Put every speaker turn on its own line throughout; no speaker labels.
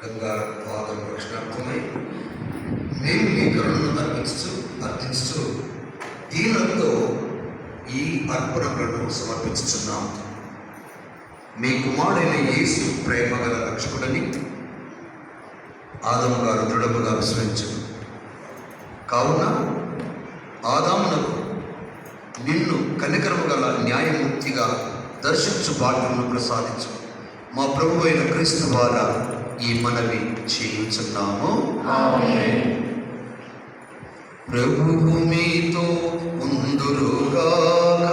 గంగా పాదం రక్షణార్థమై మేము మీ కరుణను అర్థిస్తూ దీనంతో ఈ అర్పణలను సమర్పించుచున్నాం. మీ కుమారుడైన యేసు ప్రేమ గల రక్షకుడని ఆదాము గారు దృఢముగా విశ్వసించు. కావున ఆదామునకు నిన్ను కనికరము గల న్యాయమూర్తిగా దర్శించు భాగ్యమును ప్రసాదించు. మా ప్రభు అయిన క్రీస్తు ద్వారా ఈ మనవి చేయించున్నాము. ప్రభువు మీతో ఉందురుగాక.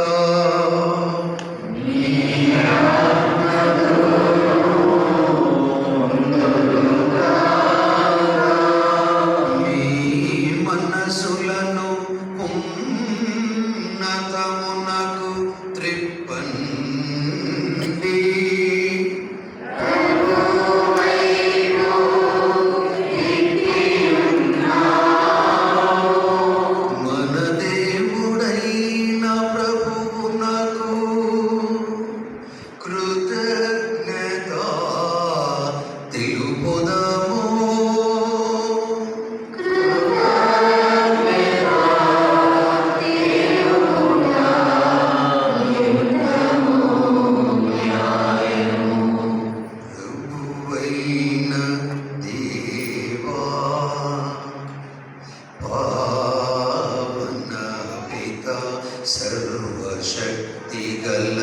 సర్వశక్తిగల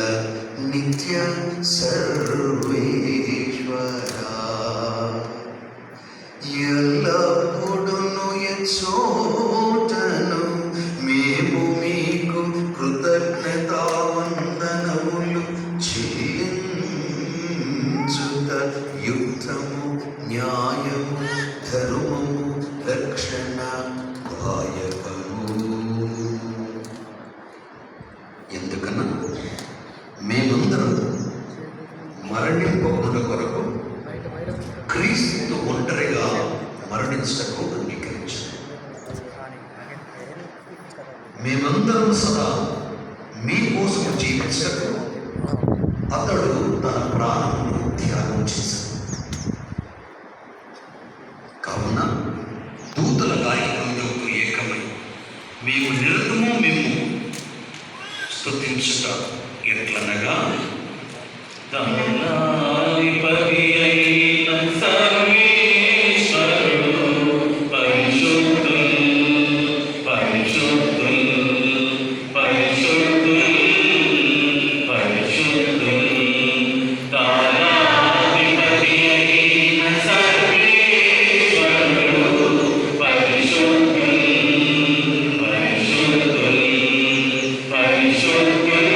నిత్య సర్వేశ్వరా, ఎల్లప్పుడును ఎచ్చోటను మేము మీకు కృతజ్ఞతావందనములు చెల్లించుట యుక్తము, న్యాయము, ధర్మము, రక్షణ దాయకము. ఎందుకన్నా మేమందరం మరణింపకుండా కొరకు క్రీస్తు ఒంటరిగా మరణించటకు అంగీకరించారు. మేమందరం సదా మీకోసం జీవించటకు అతడు తన ప్రాణమును త్యాగం చేశాడు. కావున దూతల గాయకులతో ఏకమై మేము నిరతము మేము స్తుతించుట ఎట్లనగా, తమలాధిపతి అయిన సర్వేశ్వరుడు పరిశుద్ధుల్ పరిశుద్ధుల్ పరిశుద్ధుల్ పరిశుద్ధుల్, తమలాధిపతి అయిన సర్వేశ్వరుడు పరిశుద్ధుల్ పరిశుద్ధుల్ పరిశుద్ధుల్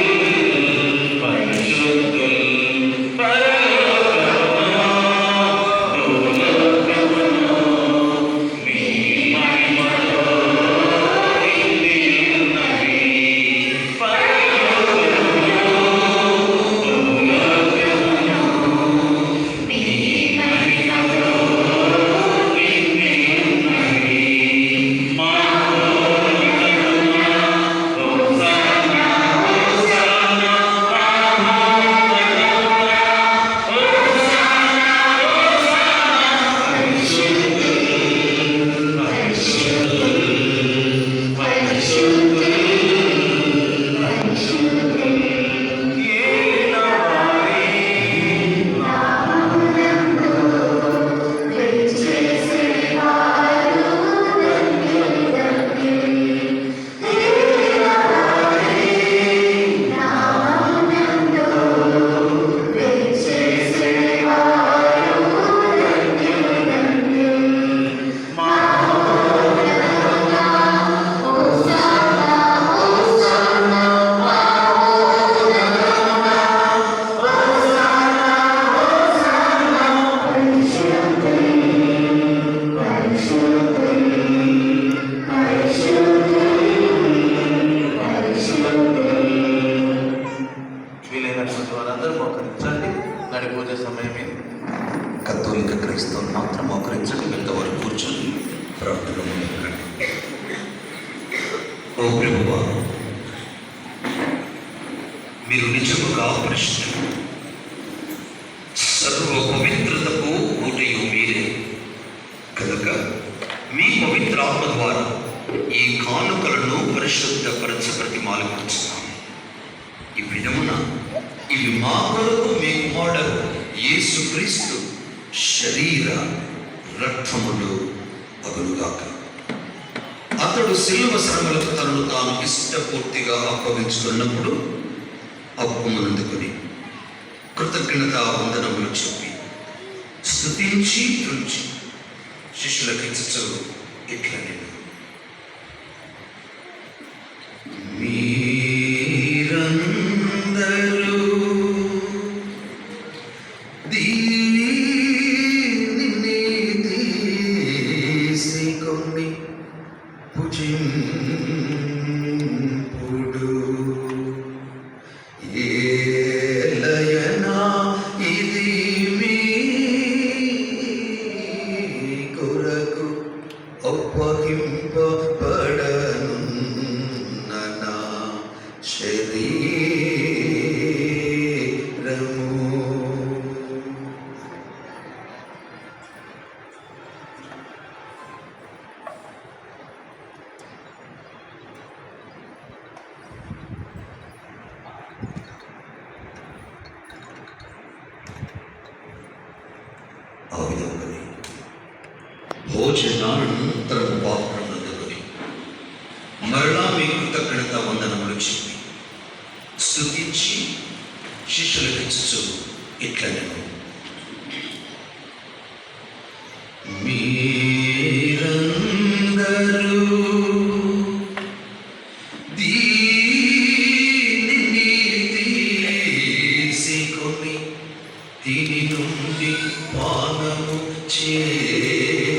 కథోలిక క్రైస్తవులు మాత్రం మోకరించండి. ఎంతవరకు కూర్చొని ప్రార్థన మొదలుపెట్టండి. ఓ ప్రభువా, మీరు నిజముగా పరిశుద్ధులు, సర్వ పవిత్రతకు ఊటయు మీరే కనుక మీ పవిత్ర ఆత్మ ద్వారా ఈ కానుకలను పరిశుద్ధపరచ ప్రతిమాలుకొచ్చున్నాము. ఈ విధమున ఇవి మా కొరకు మీ కుమారుడు యేసుక్రీస్తు శరీర రక్తములు అగులుగాక. అతడు శిలువ శ్రమలకు తనను తాను ఇష్టపూర్తిగా అప్పగించుకున్నప్పుడు అప్పమునందుకుని కృతజ్ఞతా వందనములు చెప్పి స్తుతించి త్రుంచి శిష్యులకు ఇచ్చుచు ఇట్లా నేను మీరందరూ దీనిని తీసుకొని భుజింపుడు. ఏలయనా ఇది మీ కొరకు అప్పగింపబడనున్న నా శరీరము. ఆ విధంగానే భోజనానంతరం పాత్రను అందుకొని మరలా మీ కృతజ్ఞత వందనములు చెప్పి స్తుతించి శిష్యులకు ఇచ్చుచు ఇట్లా నేను మీరందరూ దీనిని తీసుకొని దీని నుండి పానము చేయుడి.